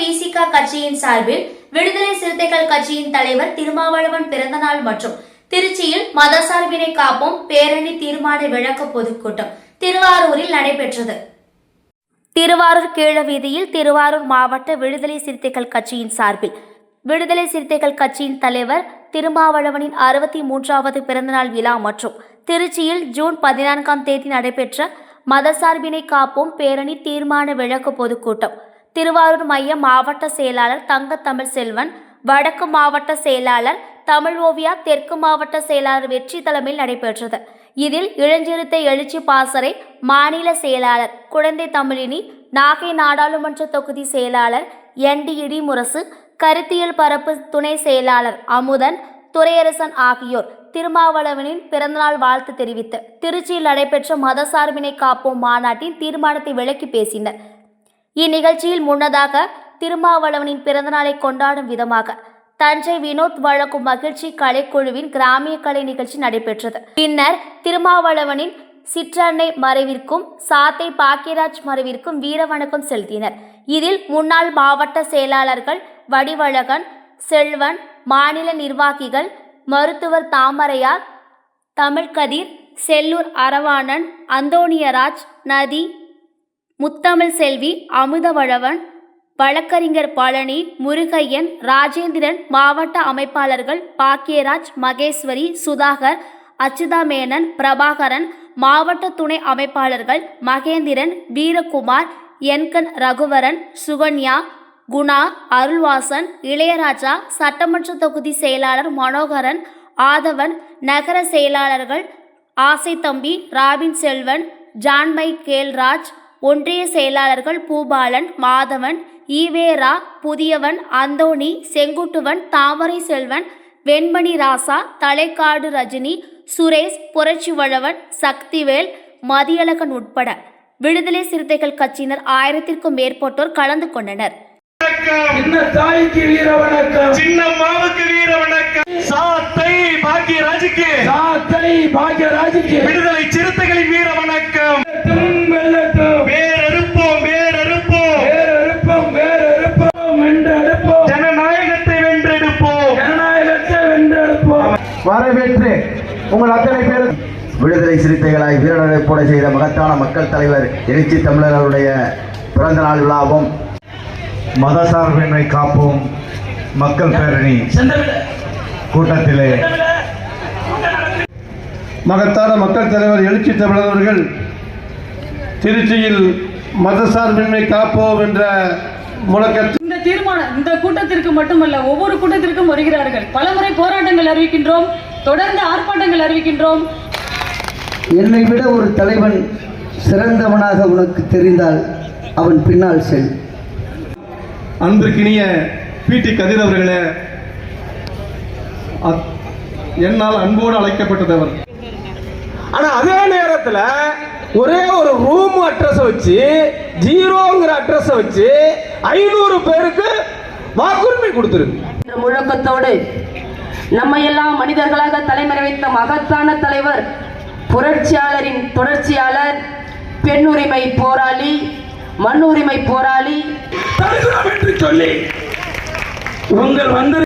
விசிக கட்சியின் சார்பில் விடுதலை சிறுத்தைகள் கட்சியின் தலைவர் திருமாவளவன் பிறந்தநாள் மற்றும் திருச்சியில் மதசார்பினை காப்போம் பேரணி தீர்மான விளக்க பொதுக்கூட்டம் திருவாரூரில் நடைபெற்றது. திருவாரூர் கீழவீதியில் திருவாரூர் மாவட்ட விடுதலை சிறுத்தைகள் கட்சியின் சார்பில் விடுதலை சிறுத்தைகள் கட்சியின் தலைவர் திருமாவளவனின் 63வது பிறந்தநாள் விழா மற்றும் திருச்சியில் ஜூன் 14ஆம் தேதி நடைபெற்ற மதசார்பினை காப்போம் பேரணி தீர்மான விளக்க பொதுக்கூட்டம் திருவாரூர் மைய மாவட்ட செயலாளர் தங்க தமிழ் செல்வன், வடக்கு மாவட்ட செயலாளர் தமிழ் ஓவியா, தெற்கு மாவட்ட செயலாளர் வெற்றி தலைமையில் நடைபெற்றது. இதில் இளஞ்சிறுத்தை எழுச்சி பாசறை மாநில செயலாளர் குழந்தை தமிழினி, நாகை நாடாளுமன்ற தொகுதி செயலாளர் என்டி இடிமுரசு, கருத்தியல் பரப்பு துணை செயலாளர் அமுதன், துரையரசன் ஆகியோர் திருமாவளவனின் பிறந்தநாள் வாழ்த்து தெரிவித்து திருச்சியில் நடைபெற்ற மதசார்பினை காப்போம் மாநாட்டின் தீர்மானத்தை விளக்கி பேசினர். இந்நிகழ்ச்சியில் முன்னதாக திருமாவளவனின் பிறந்தநாளை கொண்டாடும் விதமாக தஞ்சை வினோத் வழங்கும் மகிழ்ச்சி கலைக்குழுவின் கிராமிய கலை நிகழ்ச்சி நடைபெற்றது. பின்னர் திருமாவளவனின் சிற்றன்னை மறைவிற்கும் சாத்தை பாக்கியராஜ் மறைவிற்கும் வீரவணக்கம் செலுத்தினர். இதில் முன்னாள் மாவட்ட செயலாளர்கள் வடிவழகன், செல்வன், மாநில நிர்வாகிகள் மருத்துவர் தாமரையார், தமிழ்கதிர், செல்லூர் அரவாணன், அந்தோணியராஜ், நதி, முத்தமிழ் செல்வி, அமுதவழவன், வழக்கறிஞர் பழனி, முருகையன், ராஜேந்திரன், மாவட்ட அமைப்பாளர்கள் பாக்கியராஜ், மகேஸ்வரி, சுதாகர், அச்சுதா மேனன், பிரபாகரன், மாவட்ட துணை அமைப்பாளர்கள் மகேந்திரன், வீரகுமார், என்கண் ரகுவரன், சுகன்யா, குணா, அருள்வாசன், இளையராஜா, சட்டமன்ற தொகுதி செயலாளர் மனோகரன், ஆதவன், நகர செயலாளர்கள் ஆசை தம்பி, ராபின் செல்வன், ஜான்மை கேல்ராஜ், ஒன்றிய செயலாளர்கள் பூபாலன், மாதவன், ஈவேரா, புதியவன், அந்தோணி, செங்குட்டுவன், தாமரை செல்வன், வெண்மணி ராசா, தலைக்காடு ரஜினி, சுரேஷ், புரட்சிவழவன், சக்திவேல், மதியழகன் உட்பட விடுதலை சிறுத்தைகள் கட்சியினர் 1000க்கும் மேற்பட்டோர் கலந்து கொண்டனர். சின்ன தாய்க்கு வீர வணக்கம், சின்ன மாவுக்கு வீர வணக்கம், சாத்தை பாக்கியராஜுக்கு, சாத்தை பாக்கியராஜுக்கு விடுதலை சிறுத்தைகளின் வீர வணக்கம். வெள்ளட்டும் வேறறுப்போம் வேறறுப்போம் வேறறுப்போம் வேறறுப்போம் வென்றெடுப்போம், ஜனநாயகத்தை வென்றெடுப்போம், ஜனநாயகத்தை வென்றெடுப்போம். வரவேற்று உங்கள் அத்தனை பேர் விடுதலை சிறுத்தைகளாய் வீரநடைப்போட செய்த மகத்தான மக்கள் தலைவர் எழுச்சி தமிழர்களுடைய பிறந்த நாள் விழாவும் மதசார்பினை காப்போம் மக்கள் பேரணி கூட்டத்திலே மகத்தான மக்கள் தலைவர் எழுச்சி தமிழர்கள் திருச்சியில் மதசார்பின்மை காப்போம் என்ற முழக்கத்தில் இந்த தீர்மானம் இந்த கூட்டத்திற்கு மட்டுமல்ல, ஒவ்வொரு கூட்டத்திற்கும் வருகிறார்கள். பலமுறை போராட்டங்கள் அறிவிக்கின்றோம், தொடர்ந்து ஆர்ப்பாட்டங்கள் அறிவிக்கின்றோம். என்னை விட ஒரு தலைவன் சிறந்தவனாக உனக்கு தெரிந்தால் அவன் பின்னால் செல். அன்பிற்கினிய பிடி கதிர் அவர்களே, என்னால் அன்போடு அழைக்கப்பட்டதவர். ஆனா அதே நேரத்துல ஒரே ஒரு ரூம் அட்ரஸ் வச்சு 0ங்கிற அட்ரஸ் வச்சு 500 பேருக்கு வாக்குரிமை கொடுத்திருக்கு. முழக்கத்தோடு நம்ம எல்லாம் மனிதர்களாக தலைமுறை வைத்த மகத்தான தலைவர், புரட்சியாளரின் தொடர்ச்சியாளர், பெண்ணுரிமை போராளி, மண்ணுரிமை போராளி தடுக்கிறோம் என்று சொல்லி உங்கள் வந்து